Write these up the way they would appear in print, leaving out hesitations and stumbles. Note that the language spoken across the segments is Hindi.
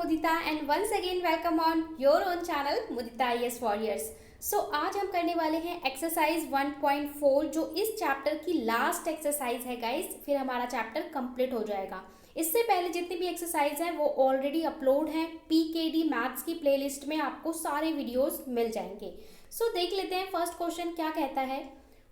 Mudita and once again welcome on your own channel Mudita IAS Warriors. आज हम करने वाले हैं एक्सरसाइज 1.4 जो इस चैप्टर की लास्ट एक्सरसाइज है गाइस, फिर हमारा चैप्टर कंप्लीट हो जाएगा। इससे पहले जितनी भी एक्सरसाइज हैं वो ऑलरेडी अपलोड हैं PKD मैथ्स की प्लेलिस्ट में, आपको सारे वीडियोस मिल जाएंगे। देख लेते हैं फर्स्ट क्वेश्चन क्या कहता है।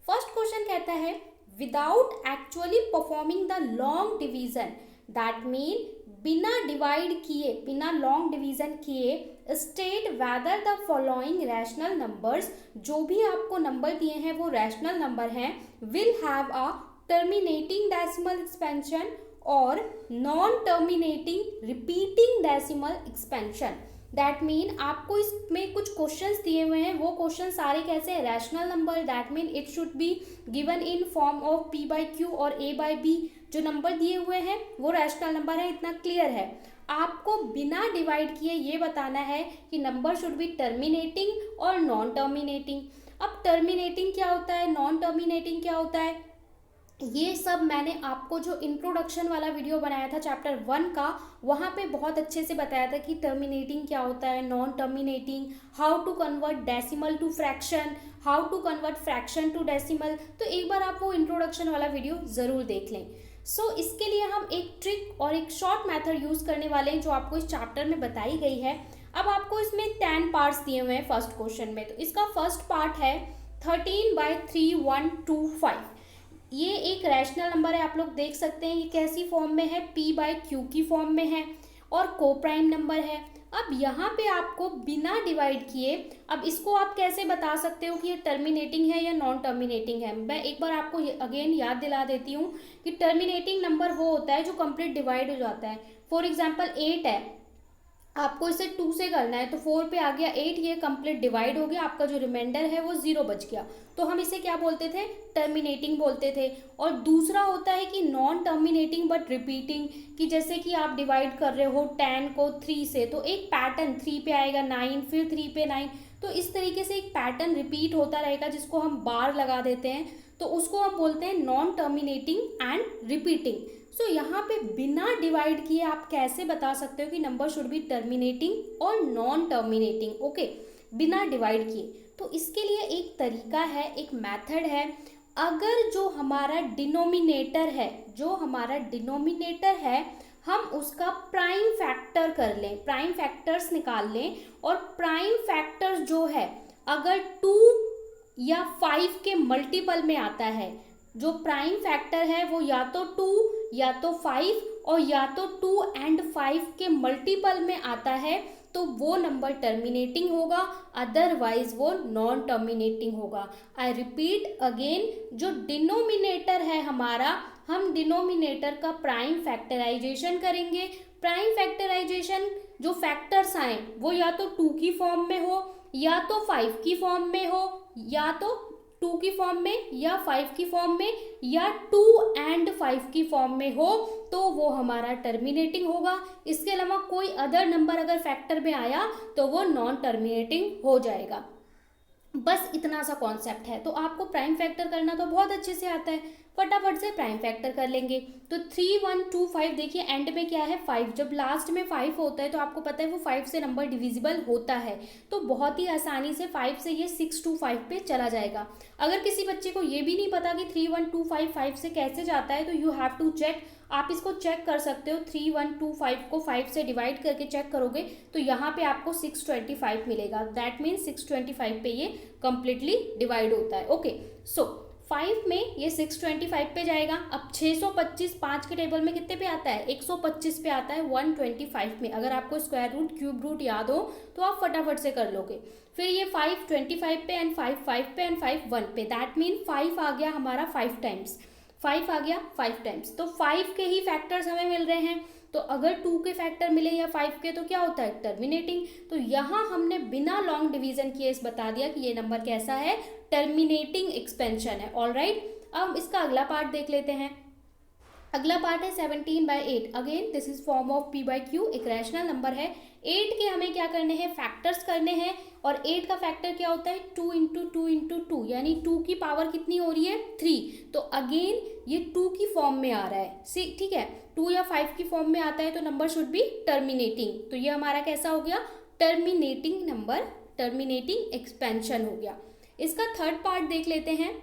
फर्स्ट क्वेश्चन कहता है without actually performing the long division, that mean बिना डिवाइड किए, बिना लॉन्ग डिवीजन किए, state whether the following rational numbers, जो भी आपको नंबर दिए हैं वो रैशनल नंबर हैं, will have a terminating decimal expansion or non terminating repeating decimal expansion. That mean आपको इसमें कुछ क्वेश्चंस दिए हुए हैं, वो क्वेश्चन सारे कैसे हैं, rational number, that mean it should be given in form of P/Q और A/B। जो नंबर दिए हुए हैं वो रैशनल नंबर है, इतना क्लियर है। आपको बिना डिवाइड किए ये बताना है कि नंबर शुड बी टर्मिनेटिंग और नॉन टर्मिनेटिंग। अब टर्मिनेटिंग क्या होता है, नॉन टर्मिनेटिंग क्या होता है, ये सब मैंने आपको जो इंट्रोडक्शन वाला वीडियो बनाया था चैप्टर 1 का, वहाँ पे बहुत अच्छे से बताया था कि टर्मिनेटिंग क्या होता है, non terminating, how to convert decimal to fraction, how to convert fraction to decimal. तो एक बार आप वो इंट्रोडक्शन वाला वीडियो ज़रूर देख लें। इसके लिए हम एक ट्रिक और एक शॉर्ट मेथड यूज़ करने वाले हैं जो आपको इस चैप्टर में बताई गई है। अब आपको इसमें 10 पार्ट्स दिए हुए हैं फर्स्ट क्वेश्चन में। तो इसका फर्स्ट पार्ट है 13/3/125। ये एक रैशनल नंबर है, आप लोग देख सकते हैं ये कैसी फॉर्म में है, P/Q की फॉर्म में है और कोप्राइम नंबर है। अब यहाँ पे आपको बिना डिवाइड किए, अब इसको आप कैसे बता सकते हो कि ये टर्मिनेटिंग है या नॉन टर्मिनेटिंग है। मैं एक बार आपको अगेन याद दिला देती हूँ कि टर्मिनेटिंग नंबर वो होता है जो कंप्लीट डिवाइड हो जाता है। फॉर एग्जाम्पल 8 है, आपको इसे 2 से करना है तो 4 पे आ गया 8, ये कंप्लीट डिवाइड हो गया, आपका जो रिमाइंडर है वो 0 बच गया, तो हम इसे क्या बोलते थे, टर्मिनेटिंग बोलते थे। और दूसरा होता है कि नॉन टर्मिनेटिंग बट रिपीटिंग, कि जैसे कि आप डिवाइड कर रहे हो 10 को 3 से, तो एक पैटर्न 3 पे आएगा 9, फिर 3 पे 9, तो इस तरीके से एक पैटर्न रिपीट होता रहेगा जिसको हम बार लगा देते हैं, तो उसको हम बोलते हैं नॉन टर्मिनेटिंग एंड रिपीटिंग। यहाँ पे बिना डिवाइड किए आप कैसे बता सकते हो कि नंबर शुड बी टर्मिनेटिंग और नॉन टर्मिनेटिंग, ओके, बिना डिवाइड किए। तो इसके लिए एक तरीका है, एक मेथड है। अगर जो हमारा डिनोमिनेटर है, हम उसका प्राइम फैक्टर कर लें, प्राइम फैक्टर्स निकाल लें, और प्राइम फैक्टर्स जो है अगर 2 या 5 के मल्टीपल में आता है, जो प्राइम फैक्टर है वो या तो 2 या तो 5 और या तो 2 and 5 के मल्टीपल में आता है, तो वो नंबर टर्मिनेटिंग होगा, अदरवाइज वो नॉन टर्मिनेटिंग होगा। आई रिपीट अगेन, जो डिनोमिनेटर है हमारा, हम डिनोमिनेटर का प्राइम फैक्टराइजेशन करेंगे। प्राइम फैक्टराइजेशन जो फैक्टर्स आए वो या तो 2 की फॉर्म में हो, या तो 5 की फॉर्म में हो, या तो 2 की फॉर्म में या 5 की फॉर्म में, या 2 and 5 की फॉर्म में हो, तो वो हमारा टर्मिनेटिंग होगा। इसके अलावा कोई अदर नंबर अगर फैक्टर में आया तो वो नॉन टर्मिनेटिंग हो जाएगा। बस इतना सा कॉन्सेप्ट है। तो आपको प्राइम फैक्टर करना तो बहुत अच्छे से आता है, फटाफट से प्राइम फैक्टर कर लेंगे। तो 3 1 2 5, देखिए एंड में क्या है 5, जब लास्ट में 5 होता है तो आपको पता है वो 5 से नंबर डिविजिबल होता है, तो बहुत ही आसानी से 5 से ये 6 to 5 पे चला जाएगा। अगर किसी बच्चे को ये भी नहीं पता कि 3 1 2 5 5 से कैसे जाता है, तो यू हैव टू चेक, आप इसको चेक कर सकते हो। 3 1 2 5 को 5 से डिवाइड करके चेक करोगे तो यहाँ पे आपको 625 मिलेगा, दैट मीन्स 625 पे ये कंप्लीटली डिवाइड होता है, ओके। 5 में ये 625 पे जाएगा। अब 625 5 के टेबल में कितने पे आता है, 125 पे आता है 125 में। अगर आपको स्क्वायर रूट क्यूब रूट याद हो तो आप फटाफट से कर लोगे। फिर ये 5 25 पे एंड 5 5 पे एंड 5 1 पे, दैट मीन 5 आ गया हमारा 5 टाइम्स, 5 आ गया 5 टाइम्स, तो 5 के ही फैक्टर्स हमें मिल रहे हैं। तो अगर 2 के फैक्टर मिले या 5 के तो क्या होता है, टर्मिनेटिंग। तो यहाँ हमने बिना लॉन्ग डिवीजन किए इस बता दिया कि ये नंबर कैसा है, टर्मिनेटिंग एक्सपेंशन है। ऑलराइट, अब इसका अगला पार्ट देख लेते हैं। अगला पार्ट है 17/8। Again this is form of p by Q, एक रैशनल नंबर है। 8 के हमें क्या करने हैं, फैक्टर्स करने हैं। और 8 का फैक्टर क्या होता है, 2 इंटू टू इंटू टू, यानी 2 की पावर कितनी हो रही है, 3। तो अगेन ये 2 की फॉर्म में आ रहा है, ठीक है। 2 या 5 की फॉर्म में आता है तो नंबर शुड बी टर्मिनेटिंग। तो ये हमारा कैसा हो गया, टर्मिनेटिंग नंबर, टर्मिनेटिंग एक्सपेंशन हो गया। इसका थर्ड पार्ट देख लेते हैं।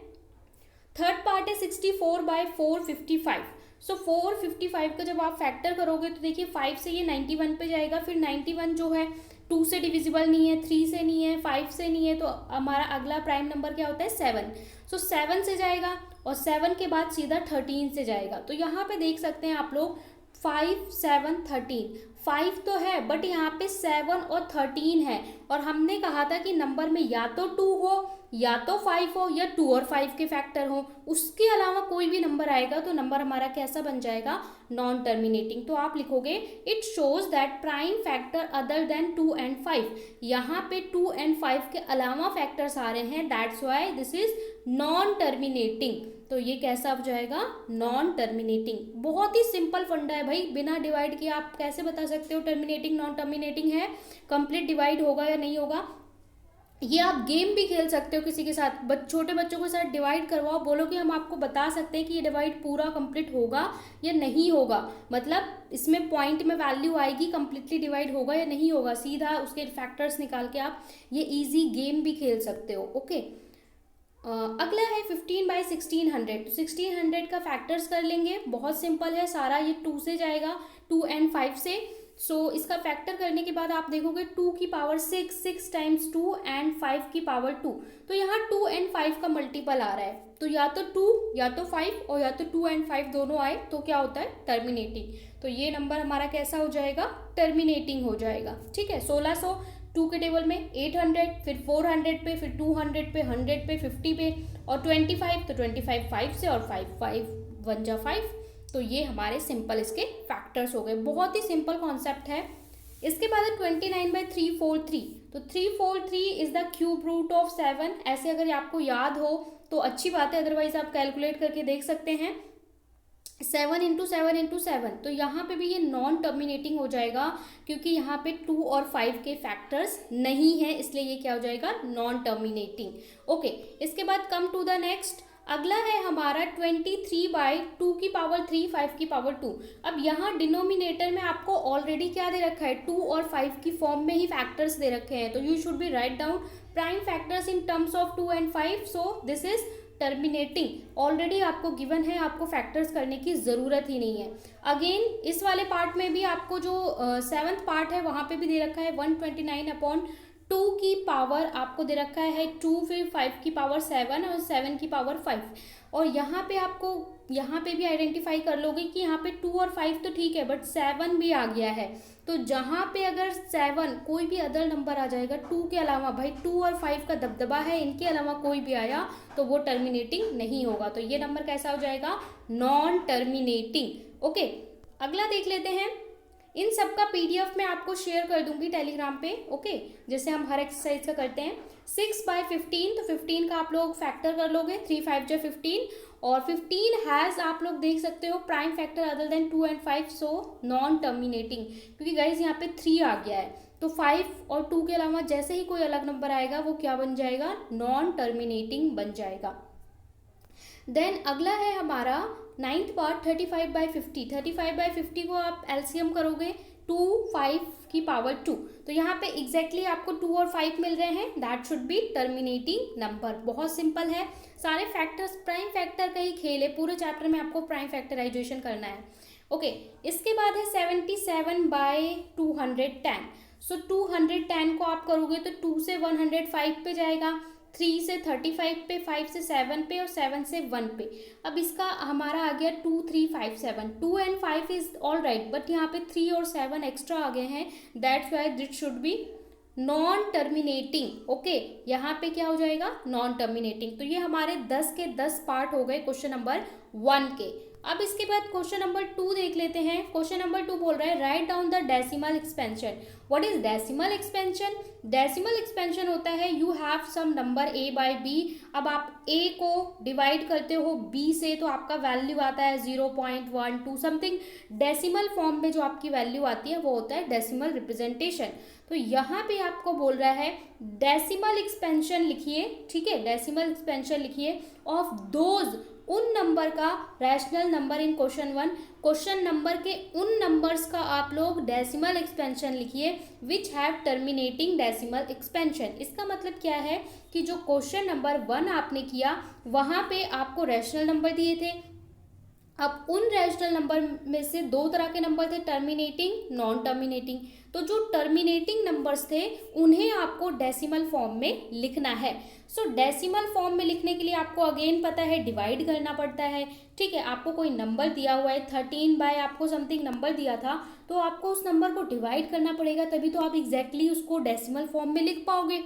थर्ड पार्ट है 64/455। सो 455 का जब आप फैक्टर करोगे तो देखिए 5 से ये 91 पे जाएगा, फिर 91 जो है 2 से डिविजिबल नहीं है, 3 से नहीं है, 5 से नहीं है, तो हमारा अगला प्राइम नंबर क्या होता है, 7। सो 7 से जाएगा और 7 के बाद सीधा 13 से जाएगा। तो यहाँ पे देख सकते हैं आप लोग 5, 7, 13, 5 तो है बट यहाँ पे 7 और 13 है। और हमने कहा था कि नंबर में या तो 2 हो या तो 5 हो या 2 और 5 के फैक्टर हो, उसके अलावा कोई भी नंबर आएगा तो नंबर हमारा कैसा बन जाएगा, नॉन टर्मिनेटिंग। तो आप लिखोगे it shows that prime factor other than 2 and 5। यहाँ पे 2 एंड 5 के अलावा फैक्टर्स आ रहे हैं, that's why this is non terminating. तो ये कैसा हो जाएगा, नॉन टर्मिनेटिंग। बहुत ही सिंपल फंडा है भाई, बिना डिवाइड किए आप कैसे बता सकते हो टर्मिनेटिंग नॉन टर्मिनेटिंग है, कंप्लीट डिवाइड होगा या नहीं होगा। ये आप गेम भी खेल सकते हो किसी के साथ, छोटे बच्चों के साथ डिवाइड करवाओ, बोलो कि हम आपको बता सकते हैं कि ये डिवाइड पूरा कंप्लीट होगा या नहीं होगा, मतलब इसमें पॉइंट में वैल्यू आएगी, कंप्लीटली डिवाइड होगा या नहीं होगा, सीधा उसके फैक्टर्स निकाल के आप ये इजी गेम भी खेल सकते हो। ओके, अगला है 15/1600। तो 1600 का फैक्टर्स कर लेंगे, बहुत सिंपल है सारा, ये 2 से जाएगा, 2 एंड 5 से। सो इसका फैक्टर करने के बाद आप देखोगे 2 की पावर 6, 6 टाइम्स 2 एंड 5 की पावर 2। तो यहाँ 2 एंड 5 का मल्टीपल आ रहा है, तो या तो 2 या तो 5 और या तो 2 एंड 5 दोनों आए तो क्या होता है, टर्मिनेटिंग। तो ये नंबर हमारा कैसा हो जाएगा, टर्मिनेटिंग हो जाएगा। ठीक है, 1600 2 के टेबल में, 800, फिर 400 पे, फिर 200 पे, 100 पे, 50 पे और 25, तो 25 5 से और 5 5 1 जा 5। तो ये हमारे सिंपल इसके फैक्टर्स हो गए, बहुत ही सिंपल कॉन्सेप्ट है। इसके बाद है 29/343। तो 343 is the cube root of 7। ऐसे अगर आपको याद हो तो अच्छी बात है, अदरवाइज आप कैलकुलेट करके देख सकते हैं। 7 इंटू 7 इंटू 7, तो यहाँ पे भी ये नॉन टर्मिनेटिंग हो जाएगा क्योंकि यहाँ पे 2 और 5 के फैक्टर्स नहीं है, इसलिए ये क्या हो जाएगा, नॉन टर्मिनेटिंग। ओके, इसके बाद कम टू द नेक्स्ट। अगला है हमारा 23/2 की पावर 3, 5 की पावर 2। अब यहाँ डिनोमिनेटर में आपको ऑलरेडी क्या दे रखा है, 2 और 5 की फॉर्म में ही फैक्टर्स दे रखे हैं, तो you should be write down prime factors in terms of 2 and 5। So this is terminating, already आपको गिवन है, आपको फैक्टर्स करने की ज़रूरत ही नहीं है। अगेन इस वाले पार्ट में भी आपको जो 7th पार्ट है वहाँ पे भी दे रखा है 129/2 की पावर आपको दे रखा है 2, फिर 5 की पावर 7 और 7 की पावर 5। और यहाँ पे आपको यहाँ पे भी आइडेंटिफाई कर लोगे कि यहाँ पे 2 और 5 तो ठीक है बट 7 भी आ गया है, तो जहाँ पे अगर 7 कोई भी अदर नंबर आ जाएगा 2 के अलावा, भाई 2 और 5 का दबदबा है, इनके अलावा कोई भी आया तो वो टर्मिनेटिंग नहीं होगा, तो ये नंबर कैसा हो जाएगा, नॉन टर्मिनेटिंग। ओके, अगला देख लेते हैं। इन सब का PDF मैं आपको शेयर कर दूंगी टेलीग्राम पे। ओके, जैसे हम हर एक्सरसाइज का करते हैं। 6/15, तो 15 का आप लोग फैक्टर कर लोगे, 3 5 जा 15 और 15 हैज़ आप लोग देख सकते हो prime factor other than 2 and 5, so non terminating, क्योंकि गाइज यहाँ पे 3 आ गया है, तो 5 और 2 के अलावा जैसे ही कोई अलग नंबर आएगा वो क्या बन जाएगा, नॉन टर्मिनेटिंग बन जाएगा। देन अगला है हमारा 9th पार्ट 35/50। 35/50 को आप LCM करोगे 2, 5 की पावर 2, तो यहाँ पे एग्जैक्टली आपको 2 और 5 मिल रहे हैं, that should be terminating number. बहुत सिंपल है, सारे फैक्टर्स प्राइम फैक्टर का ही खेल है, पूरे चैप्टर में आपको प्राइम फैक्टराइजेशन करना है। ओके, इसके बाद है 77/210। सो 210 को आप करोगे तो 2 से 105 पे जाएगा, 3 से 35 पे, 5 से 7 पे और 7 से 1 पे। अब इसका हमारा आ गया 2 3 5 7। 2 and 5 is all right, but यहाँ पे 3 और 7 एक्स्ट्रा आ गए हैं, that's why this should be non terminating. Okay, यहाँ पे क्या हो जाएगा, नॉन टर्मिनेटिंग। तो ये हमारे 10 के 10 पार्ट हो गए क्वेश्चन नंबर 1 के। अब इसके बाद क्वेश्चन नंबर 2 देख लेते हैं। क्वेश्चन नंबर 2 बोल रहा है write down the decimal expansion. What is decimal expansion? Decimal expansion होता है you have some number a by b। अब आप a को डिवाइड करते हो b से तो आपका वैल्यू आता है 0.12 समथिंग। डेसिमल फॉर्म में जो आपकी वैल्यू आती है वो होता है डेसिमल रिप्रेजेंटेशन। तो यहाँ पे आपको बोल रहा है डेसिमल एक्सपेंशन लिखिए, ठीक है, डेसिमल एक्सपेंशन लिखिए ऑफ दोज, उन नंबर का rational number in question 1, question number के उन नंबर्स का आप लोग डेसिमल एक्सपेंशन लिखिए which have terminating decimal expansion. इसका मतलब क्या है कि जो क्वेश्चन नंबर 1 आपने किया वहाँ पे आपको रैशनल नंबर दिए थे। अब उन रैशनल नंबर में से दो तरह के नंबर थे, टर्मिनेटिंग, नॉन टर्मिनेटिंग। तो जो टर्मिनेटिंग नंबर्स थे उन्हें आपको डेसिमल फॉर्म में लिखना है। सो डेसिमल फॉर्म में लिखने के लिए आपको अगेन पता है डिवाइड करना पड़ता है, ठीक है। आपको कोई नंबर दिया हुआ है 13 बाय आपको समथिंग नंबर दिया था, तो आपको उस नंबर को डिवाइड करना पड़ेगा, तभी तो आप एग्जैक्टली उसको डेसिमल फॉर्म में लिख पाओगे।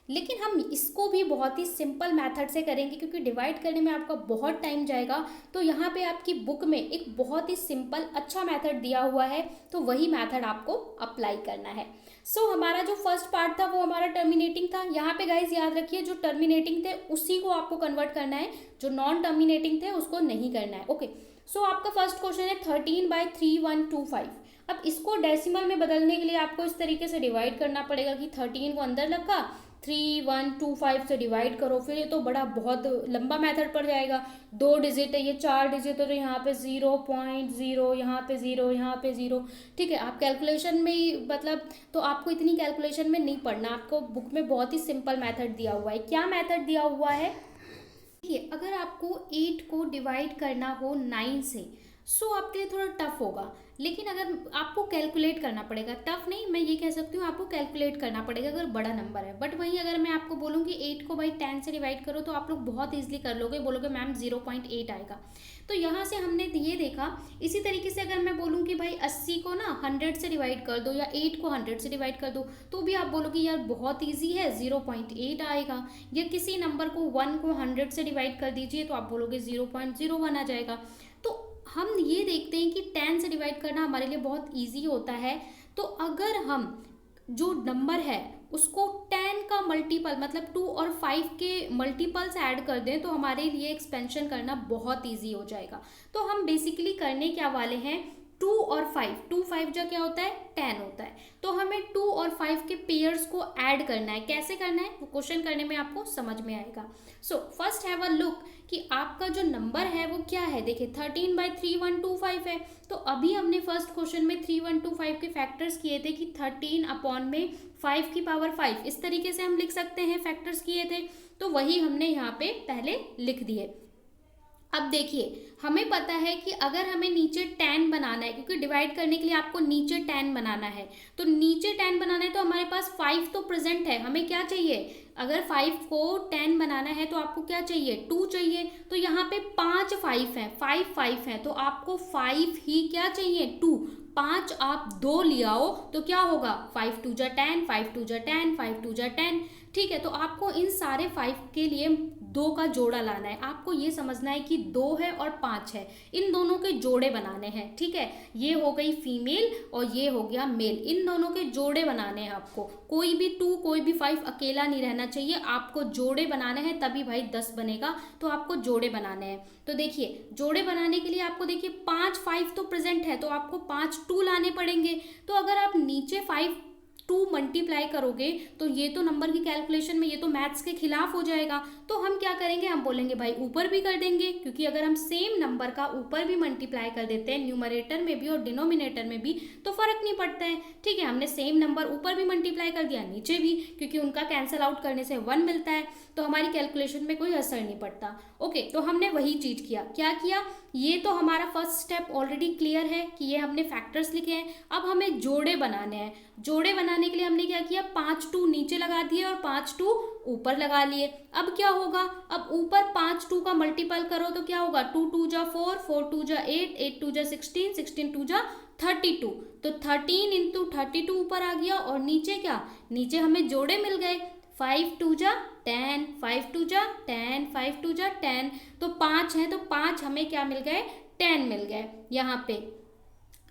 लेकिन हम इसको भी बहुत ही सिंपल मेथड से करेंगे क्योंकि डिवाइड करने में आपका बहुत टाइम जाएगा। तो यहाँ पे आपकी बुक में एक बहुत ही सिंपल अच्छा मेथड दिया हुआ है, तो वही मेथड आपको अप्लाई करना है। सो हमारा जो फर्स्ट पार्ट था वो हमारा टर्मिनेटिंग था। यहाँ पे गाइज याद रखिए जो टर्मिनेटिंग थे उसी को आपको कन्वर्ट करना है, जो नॉन टर्मिनेटिंग थे उसको नहीं करना है। ओके, सो आपका फर्स्ट क्वेश्चन है 13/3125। अब इसको डेसिमल में बदलने के लिए आपको इस तरीके से डिवाइड करना पड़ेगा कि 13 को अंदर रखा, 3125 से डिवाइड करो, फिर ये तो बड़ा बहुत लंबा मेथड पड़ जाएगा। 2 डिजिट है, ये 4 डिजिट है, तो यहाँ पे 0.0, यहाँ पे 0, यहाँ पे 0, ठीक है। आप कैलकुलेशन में ही मतलब, तो आपको इतनी कैलकुलेशन में नहीं पढ़ना, आपको बुक में बहुत ही सिंपल मेथड दिया हुआ है। क्या मेथड दिया हुआ है? देखिए, अगर आपको 8 को डिवाइड करना हो 9 से, सो आपके लिए थोड़ा टफ होगा, लेकिन अगर आपको कैलकुलेट करना पड़ेगा, टफ नहीं, मैं ये कह सकती हूँ आपको कैलकुलेट करना पड़ेगा अगर बड़ा नंबर है। बट वहीं अगर मैं आपको बोलूँ कि 8 को भाई 10 से डिवाइड करो तो आप लोग बहुत ईजिली कर लोगे, बोलोगे मैम 0.8 आएगा। तो यहाँ से हमने ये देखा। इसी तरीके से अगर मैं बोलूँ कि भाई 80 को ना 100 से डिवाइड कर दो या 8 को 100 से डिवाइड कर दो, तो भी आप बोलोगे यार बहुत ईजी है, 0.8 आएगा। या किसी नंबर को 1 को 100 से डिवाइड कर दीजिए तो आप बोलोगे 0.01 आ जाएगा। तो हम ये देखते हैं कि 10 से डिवाइड करना हमारे लिए बहुत इजी होता है। तो अगर हम जो नंबर है उसको 10 का मल्टीपल मतलब 2 और 5 के मल्टीपल्स ऐड कर दें तो हमारे लिए एक्सपेंशन करना बहुत इजी हो जाएगा। तो हम बेसिकली करने क्या वाले हैं, 2 और 5, 2 5 जो क्या होता है 10 होता है, तो हमें 2 और 5 के पेयर्स को ऐड करना है। कैसे करना है वो क्वेश्चन करने में आपको समझ में आएगा। So first have a look कि आपका जो नंबर है वो क्या है। देखिए 13/3125 है, तो अभी हमने फर्स्ट क्वेश्चन में 3125 के फैक्टर्स किए थे कि 13 अपॉन में 5 की पावर 5, इस तरीके से हम लिख सकते हैं, फैक्टर्स किए थे, तो वही हमने यहाँ पे पहले लिख दिए। अब देखिए हमें पता है कि अगर हमें नीचे 10 बनाना है, क्योंकि डिवाइड करने के लिए आपको नीचे 10 बनाना है, तो नीचे 10 बनाना है तो हमारे पास 5 तो प्रेजेंट है, हमें क्या चाहिए, अगर 5 को 10 बनाना है तो आपको क्या चाहिए, 2 चाहिए। तो यहाँ पे 5 5 हैं, 5 5 हैं, तो आपको 5 ही क्या चाहिए, 2। 5 आप 2 ले आओ तो क्या होगा, 5 2 जा 10, 5 2 जा 10, 5 2 जा 10, ठीक है। तो आपको इन सारे 5 के लिए 2 का जोड़ा लाना है। आपको ये समझना है कि 2 है और 5 है, इन दोनों के जोड़े बनाने हैं, ठीक है। ये हो गई फीमेल और ये हो गया मेल, इन दोनों के जोड़े बनाने हैं आपको। कोई भी 2 कोई भी 5 अकेला नहीं रहना चाहिए, आपको जोड़े बनाने हैं, तभी भाई 10 बनेगा। तो आपको जोड़े बनाने हैं। तो देखिए जोड़े बनाने के लिए आपको देखिए 5 5 तो प्रेजेंट है, तो आपको 5 2 लाने पड़ेंगे। तो अगर आप नीचे 5 2 मल्टीप्लाई करोगे तो ये तो नंबर की कैलकुलेशन में ये तो मैथ्स के खिलाफ हो जाएगा। तो हम क्या करेंगे, हम बोलेंगे भाई ऊपर भी कर देंगे, क्योंकि अगर हम सेम नंबर का ऊपर भी मल्टीप्लाई कर देते हैं, न्यूमरेटर में भी और डिनोमिनेटर में भी, तो फर्क नहीं पड़ता है, ठीक है। हमने सेम नंबर ऊपर भी मल्टीप्लाई कर दिया नीचे भी, क्योंकि उनका कैंसिल आउट करने से 1 मिलता है, तो हमारी कैलकुलेशन में कोई असर नहीं पड़ता। ओके, तो हमने वही चीज किया। क्या किया, ये तो हमारा फर्स्ट स्टेप ऑलरेडी क्लियर है कि ये हमने फैक्टर्स लिखे हैं। अब हमें जोड़े बनाने हैं। जोड़े बनाने के लिए हमने क्या किया, 5 2 नीचे लगा दिए और 5 2 ऊपर लगा लिए। अब क्या होगा, अब ऊपर 5 2 का मल्टीपल करो तो क्या होगा, 2 2 जा 4, 4 2 जा 8, 8 2 जा 16, 16 2 जा 32। तो 13 इंटू 32 ऊपर आ गया, और नीचे क्या, नीचे हमें जोड़े मिल गए, 5 2 जा 10, 5 2 जा 10, 5 2 जा 10, तो 5 है, तो 5 हमें क्या मिल गए, 10 मिल गए यहाँ पे।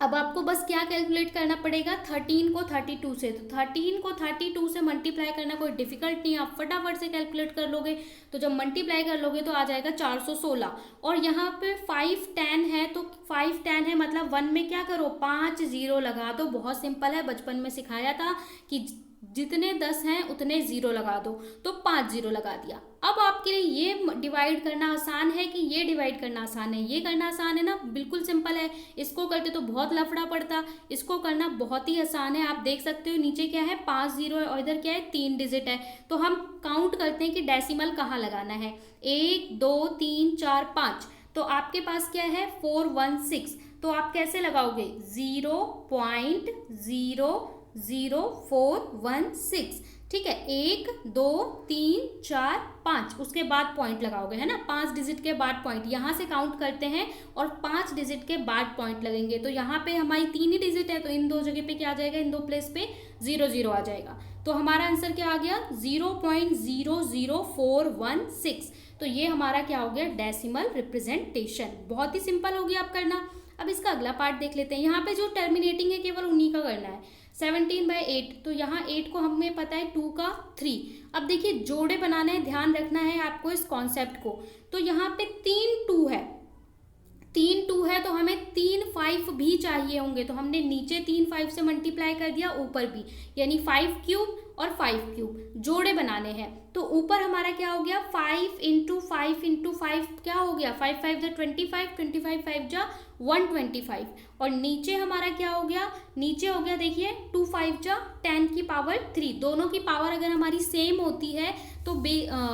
अब आपको बस क्या कैलकुलेट करना पड़ेगा, 13 को 32 से, तो 13 को 32 से मल्टीप्लाई करना कोई डिफिकल्ट नहीं है, आप फटाफट से कैलकुलेट कर लोगे। तो जब मल्टीप्लाई कर लोगे तो आ जाएगा 416। और यहाँ पे 5 10 है, तो 5 10 है मतलब 1 में क्या करो, 5 0 लगा दो। बहुत सिंपल है, बचपन में सिखाया था कि जितने 10 हैं उतने 0 लगा दो, तो 5 0 लगा दिया। अब आपके लिए ये डिवाइड करना आसान है कि ये डिवाइड करना आसान है? ये करना आसान है ना, बिल्कुल सिंपल है। इसको करते तो बहुत लफड़ा पड़ता, इसको करना बहुत ही आसान है। आप देख सकते हो नीचे क्या है, 5 0 है और इधर क्या है, 3 डिजिट है। तो हम काउंट करते हैं कि डेसिमल कहाँ लगाना है। 1 2 3 4 5, तो आपके पास क्या है 416, तो आप कैसे लगाओगे, 0.00416, ठीक है। 1 2 3 4 5, उसके बाद पॉइंट लगाओगे, है ना, 5 डिजिट के बाद पॉइंट। यहाँ से काउंट करते हैं और 5 डिजिट के बाद पॉइंट लगेंगे। तो यहाँ पे हमारी 3 ही डिजिट है, तो इन दो जगह पे क्या आ जाएगा, इन दो प्लेस पे 0 0 आ जाएगा। तो हमारा आंसर क्या आ गया, 0.00416। तो ये हमारा क्या हो गया, डेसिमल रिप्रेजेंटेशन। बहुत ही सिंपल हो गया आप करना। अब इसका अगला पार्ट देख लेते हैं। यहाँ पे जो टर्मिनेटिंग है केवल उन्हीं का करना है। 17/8, तो यहाँ 8 को हमें पता है 2 का 3। अब देखिए जोड़े बनाने हैं, ध्यान रखना है आपको इस कॉन्सेप्ट को। तो यहाँ पे 3 2 है, 3 2 है, तो हमें 3 5 भी चाहिए होंगे। तो हमने नीचे 3 5 से मल्टीप्लाई कर दिया, ऊपर भी, यानी 5 क्यूब और 5 क्यूब जोड़े बनाने हैं। तो ऊपर हमारा क्या हो गया, 5 × 5 × 5 क्या हो गया, 5 5 = 25, 25 5 = 125। और नीचे हमारा क्या हो गया, नीचे हो गया देखिए 2 5 = 10⁻3। दोनों की पावर अगर हमारी सेम होती है तो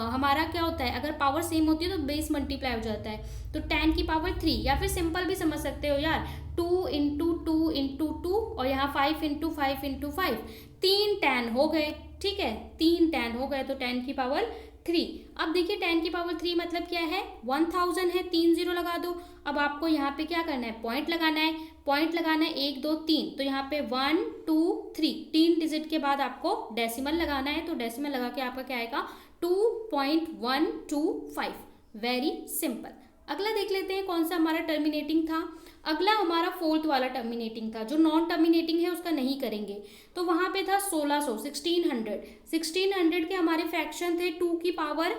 हमारा क्या होता है, अगर पावर सेम होती है तो बेस मल्टीप्लाई हो जाता है। तो 10⁻3, या फिर सिंपल भी समझ सकते हो यार, 2 × 2 × 2 और यहाँ 5 × 5 × 5, 3 10 हो गए, ठीक है, 3 10 हो गए, तो 10⁻3। अब देखिए 10⁻3 मतलब क्या है, 1000 है, 3 0 लगा दो। अब आपको यहाँ पे क्या करना है, पॉइंट लगाना है। पॉइंट लगाना है 1 2 3, तो यहाँ पे 1 2 3, 3 डिजिट के बाद आपको डेसिमल लगाना है। तो डेसिमल लगा के आपका क्या आएगा, 2.125। Very simple. अगला देख लेते हैं कौन सा हमारा टर्मिनेटिंग था। अगला हमारा 4th वाला टर्मिनेटिंग था। जो नॉन टर्मिनेटिंग है उसका नहीं करेंगे। तो वहाँ पे था 1600 1600 के हमारे फ्रैक्शन थे 2 की पावर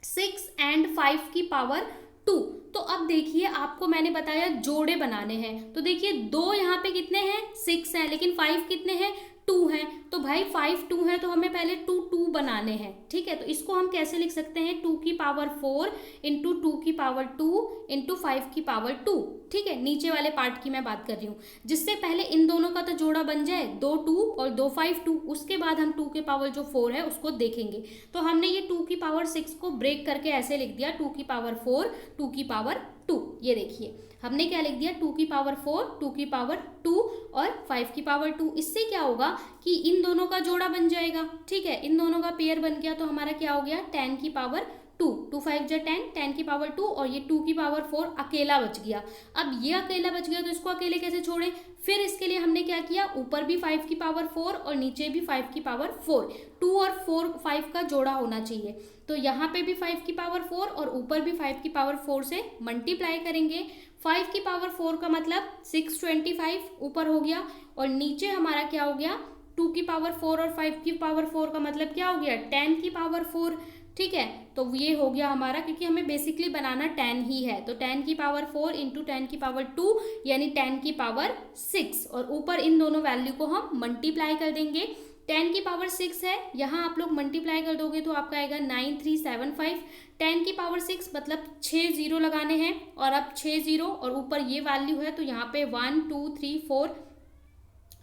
6 एंड 5 की पावर 2। तो अब देखिए आपको मैंने बताया जोड़े बनाने हैं। तो देखिए 2 यहाँ पे कितने हैं, 6 हैं, लेकिन 5 कितने हैं, 2 हैं। तो भाई 5 2 है, तो हमें पहले 2 2 बनाने हैं, ठीक है। तो इसको हम कैसे लिख सकते हैं, 2 की पावर 4 × 2 की पावर 2 × 5 की पावर 2, ठीक है। नीचे वाले पार्ट की मैं बात कर रही हूँ, जिससे पहले इन दोनों का तो जोड़ा बन जाए, 2 2 और 2 5 2। उसके बाद हम 2 के पावर जो 4 है उसको देखेंगे। तो हमने ये 2 की पावर 6 को ब्रेक करके ऐसे लिख दिया, 2 की पावर 4 2 की पावर 2। ये देखिए हमने क्या लिख दिया, 2 की पावर 4 2 की पावर 2 और 5 की पावर 2। इससे क्या होगा कि इन दोनों का जोड़ा बन जाएगा, ठीक है, इन दोनों का पेयर बन गया। तो हमारा क्या हो गया, 10 की पावर 2, 2 5 = 10, 10 की पावर 2, और ये 2 की पावर 4 अकेला बच गया। अब ये अकेला बच गया तो इसको अकेले कैसे छोड़ें, फिर इसके लिए हमने क्या किया, ऊपर भी 5 की पावर 4 और नीचे भी 5 की पावर 4, 2 और 4 5 का जोड़ा होना चाहिए। तो यहाँ पे भी 5 की पावर 4 और ऊपर भी 5 की पावर 4 से मल्टीप्लाई करेंगे। 5 की पावर 4 का मतलब 625 ऊपर हो गया, और नीचे हमारा क्या हो गया, 2 की पावर 4 और 5 की पावर 4 का मतलब क्या हो गया, 10 की पावर 4, ठीक है। तो ये हो गया हमारा, क्योंकि हमें बेसिकली बनाना 10 ही है। तो 10 की पावर 4 × 10 की पावर 2 यानी 10 की पावर 6, और ऊपर इन दोनों वैल्यू को हम मल्टीप्लाई कर देंगे। 10 की पावर 6 है, यहाँ आप लोग मल्टीप्लाई कर दोगे तो आपका आएगा 9375। 10 की पावर 6 मतलब 6 0 लगाने हैं, और अब 6 0 और ऊपर ये वैल्यू है, तो यहाँ पे 1 2 3 4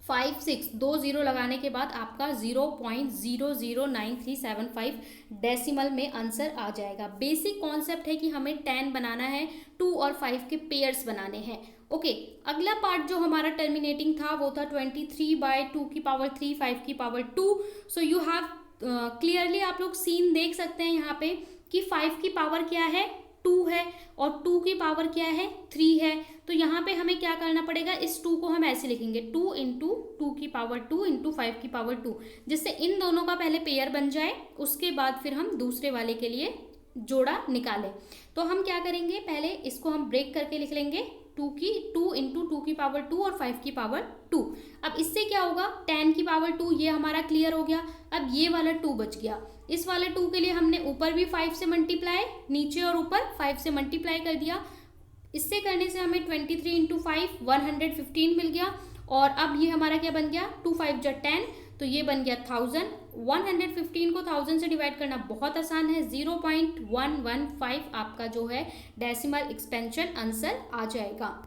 5 6 2 0 लगाने के बाद आपका 0.009375 डेसिमल में आंसर आ जाएगा। बेसिक कॉन्सेप्ट है कि हमें 10 बनाना है, 2 और 5 के पेयर्स बनाने हैं। ओके, अगला पार्ट जो हमारा टर्मिनेटिंग था वो था 23/2 की पावर 3 5 की power 2। So you have clearly आप लोग सीन देख सकते हैं यहाँ पे कि 5 की पावर क्या है, 2 है, और 2 की पावर क्या है, 3 है। तो यहाँ पे हमें क्या करना पड़ेगा, इस 2 को हम ऐसे लिखेंगे, 2 × 2 की पावर 2 × 5 की पावर 2, जिससे इन दोनों का पहले पेयर बन जाए, उसके बाद फिर हम दूसरे वाले के लिए जोड़ा निकालें। तो हम क्या करेंगे, पहले इसको हम ब्रेक करके लिख लेंगे, 2 इंटू 2 की पावर 2 और 5 की पावर 2। अब इससे क्या होगा, 10 की पावर 2, ये हमारा क्लियर हो गया। अब ये वाला 2 बच गया, इस वाले 2 के लिए हमने ऊपर भी 5 से मल्टीप्लाई, नीचे और ऊपर 5 से मल्टीप्लाई कर दिया। इससे करने से हमें 23 इंटू 5 115 मिल गया। और अब ये हमारा क्या बन गया, 2 5 जा 10, तो ये बन गया 1000। 115 को 1000 से डिवाइड करना बहुत आसान है, 0.115 आपका जो है डेसिमल एक्सपेंशन आंसर आ जाएगा।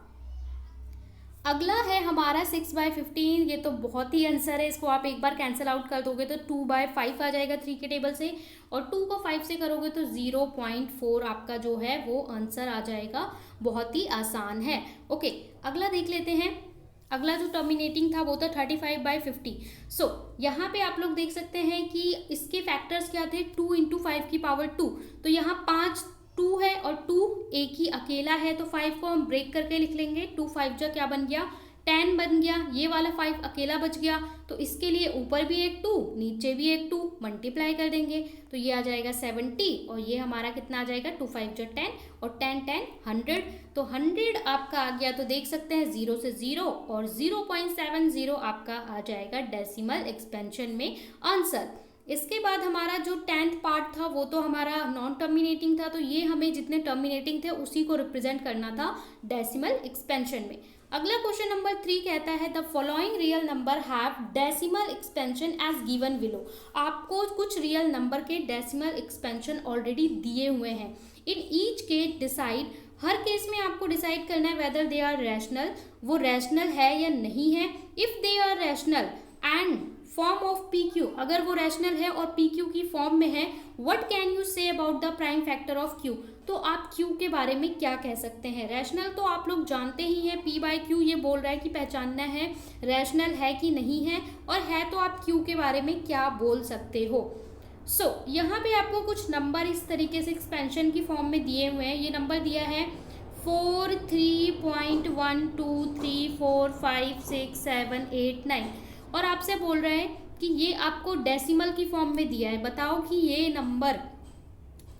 अगला है हमारा 6/15, ये तो बहुत ही आंसर है, इसको आप एक बार कैंसिल आउट कर दोगे तो 2/5 आ जाएगा 3 के टेबल से, और 2 को 5 से करोगे तो 0.4 आपका जो है वो आंसर आ जाएगा। बहुत ही आसान है। ओके, अगला देख लेते हैं। अगला जो टर्मिनेटिंग था वो था 35/50। सो यहाँ पे आप लोग देख सकते हैं कि इसके फैक्टर्स क्या थे, 2 इंटू 5 की पावर 2, तो यहाँ 5 2 है और 2 एक ही अकेला है, तो 5 को हम ब्रेक करके लिख लेंगे। 2 5 जा क्या बन गया, 10 बन गया। ये वाला 5 अकेला बच गया, तो इसके लिए ऊपर भी एक 2 नीचे भी एक 2 मल्टीप्लाई कर देंगे, तो ये आ जाएगा 70, और ये हमारा कितना आ जाएगा, 2 5 जा 10 और 10 10 100, तो 100 आपका आ गया। तो देख सकते हैं 0 से 0 और 0.70 आपका आ जाएगा डेसिमल एक्सपेंशन में आंसर। इसके बाद हमारा जो 10th पार्ट था वो तो हमारा नॉन टर्मिनेटिंग था, तो ये हमें जितने टर्मिनेटिंग थे उसी को रिप्रेजेंट करना था डेसिमल एक्सपेंशन में। अगला क्वेश्चन नंबर 3 कहता है the following real number have decimal expansion as given below. आपको कुछ रियल नंबर के डेसिमल एक्सपेंशन ऑलरेडी दिए हुए हैं। इन ईच केस डिसाइड, हर केस में आपको डिसाइड करना है वेदर दे आर रैशनल, वो रैशनल है या नहीं है। If they are rational and form of P Q, अगर वो रैशनल है और पी क्यू की फॉर्म में है, what can you say about the prime factor of Q, तो आप क्यू के बारे में क्या कह सकते हैं। रैशनल तो आप लोग जानते ही हैं, पी बाय क्यू ये बोल रहा है कि पहचानना है रैशनल है कि नहीं है, और है तो आप क्यू के बारे में क्या बोल सकते हो। सो यहाँ पे आपको कुछ नंबर इस तरीके से एक्सपेंशन की फॉर्म में दिए हुए हैं। ये नंबर दिया है 4 3.123 4 5 6 7 8 9, और आपसे बोल रहे हैं कि ये आपको डेसिमल की फॉर्म में दिया है, बताओ कि ये नंबर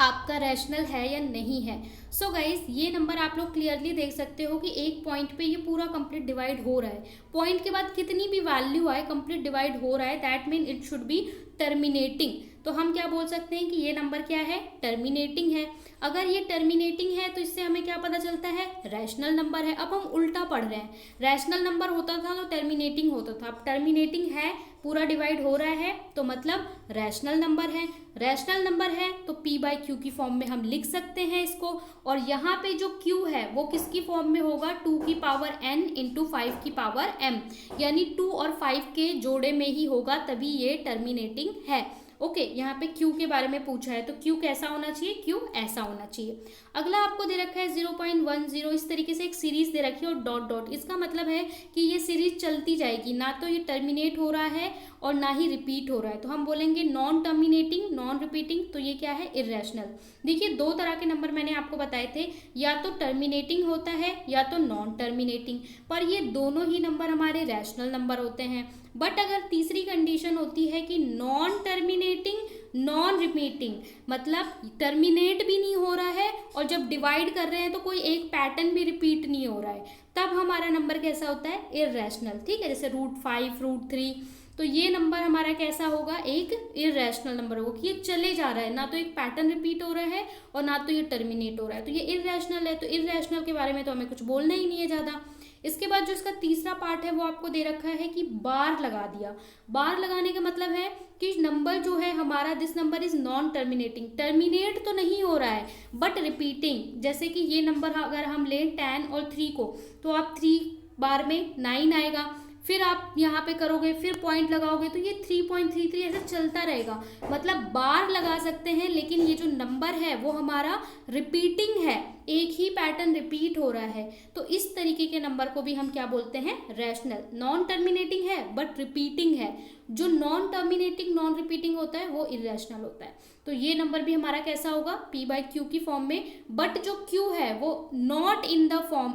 आपका रैशनल है या नहीं है। सो गाइज ये नंबर आप लोग क्लियरली देख सकते हो कि एक पॉइंट पे ये पूरा कंप्लीट डिवाइड हो रहा है। पॉइंट के बाद कितनी भी वैल्यू आए कंप्लीट डिवाइड हो रहा है, that mean it should be terminating. तो हम क्या बोल सकते हैं कि ये नंबर क्या है, टर्मिनेटिंग है। अगर ये टर्मिनेटिंग है तो इससे हमें क्या पता चलता है, रैशनल नंबर है। अब हम उल्टा पढ़ रहे हैं, रैशनल नंबर होता था तो टर्मिनेटिंग होता था, अब टर्मिनेटिंग है, पूरा डिवाइड हो रहा है, तो मतलब रैशनल नंबर है। रैशनल नंबर है तो p बाई क्यू की फॉर्म में हम लिख सकते हैं इसको, और यहाँ पे जो q है वो किसकी फॉर्म में होगा, 2 की पावर n इंटू 5 की पावर m, यानी 2 और 5 के जोड़े में ही होगा, तभी ये टर्मिनेटिंग है। ओके, यहाँ पे Q के बारे में पूछा है तो Q कैसा होना चाहिए, Q ऐसा होना चाहिए। अगला आपको दे रखा है 0.10, इस तरीके से एक सीरीज दे रखी है और डॉट डॉट, इसका मतलब है कि ये सीरीज चलती जाएगी, ना तो ये टर्मिनेट हो रहा है और ना ही रिपीट हो रहा है, तो हम बोलेंगे नॉन टर्मिनेटिंग नॉन रिपीटिंग, तो ये क्या है, इर्रेशनल। देखिए दो तरह के नंबर मैंने आपको बताए थे, या तो टर्मिनेटिंग होता है या तो नॉन टर्मिनेटिंग, पर ये दोनों ही नंबर हमारे रैशनल नंबर होते हैं। बट अगर तीसरी कंडीशन होती है कि नॉन टर्मिनेटिंग नॉन रिपीटिंग, मतलब टर्मिनेट भी नहीं हो रहा है और जब डिवाइड कर रहे हैं तो कोई एक पैटर्न भी रिपीट नहीं हो रहा है, तब हमारा नंबर कैसा होता है, इर्रेशनल। ठीक है, जैसे √5 √3, तो ये नंबर हमारा कैसा होगा, एक इर्रेशनल नंबर होगा कि ये चले जा रहा है, ना तो एक पैटर्न रिपीट हो रहा है और ना तो ये टर्मिनेट हो रहा है, तो ये इर्रेशनल है। तो इर्रेशनल के बारे में तो हमें कुछ बोलना ही नहीं है ज़्यादा। इसके बाद जो इसका तीसरा पार्ट है वो आपको दे रखा है कि बार लगा दिया। बार लगाने का मतलब है कि नंबर जो है हमारा, this number is non terminating, terminate तो नहीं हो रहा है बट रिपीटिंग। जैसे कि ये नंबर अगर हम लें 10 और 3 को, तो आप 3 बार में 9 आएगा, फिर आप यहाँ पे करोगे, फिर पॉइंट लगाओगे तो ये 3.33 ऐसे चलता रहेगा, मतलब बार लगा सकते हैं, लेकिन ये जो नंबर है वो हमारा रिपीटिंग है, एक ही पैटर्न रिपीट हो रहा है, तो इस तरीके के नंबर को भी हम क्या बोलते हैं, रैशनल। नॉन टर्मिनेटिंग है बट रिपीटिंग है, जो नॉन टर्मिनेटिंग नॉन रिपीटिंग होता है वो इर्रेशनल होता है। तो ये नंबर भी हमारा कैसा होगा, p बाई क्यू की फॉर्म में, बट जो q है वो not in the form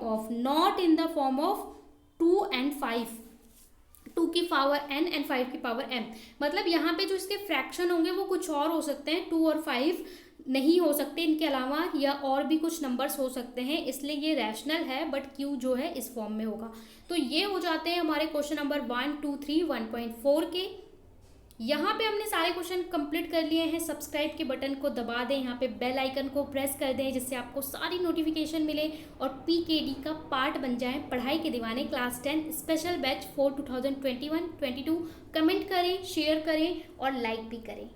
of 2 and 5, 2 की पावर n एंड 5 की पावर m, मतलब यहाँ पे जो इसके फ्रैक्शन होंगे वो कुछ और हो सकते हैं, 2 और 5 नहीं हो सकते इनके अलावा, या और भी कुछ नंबर्स हो सकते हैं, इसलिए ये रैशनल है, बट क्यू जो है इस फॉर्म में होगा। तो ये हो जाते हैं हमारे क्वेश्चन नंबर 1, 2, 3, 1.4 के। यहाँ पे हमने सारे क्वेश्चन कंप्लीट कर लिए हैं। सब्सक्राइब के बटन को दबा दें, यहाँ पे बेल आइकन को प्रेस कर दें, जिससे आपको सारी नोटिफिकेशन मिले और पीकेडी का पार्ट बन जाए पढ़ाई के दीवाने class 10 special batch for 2021-22। Comment करें, शेयर करें और लाइक भी करें।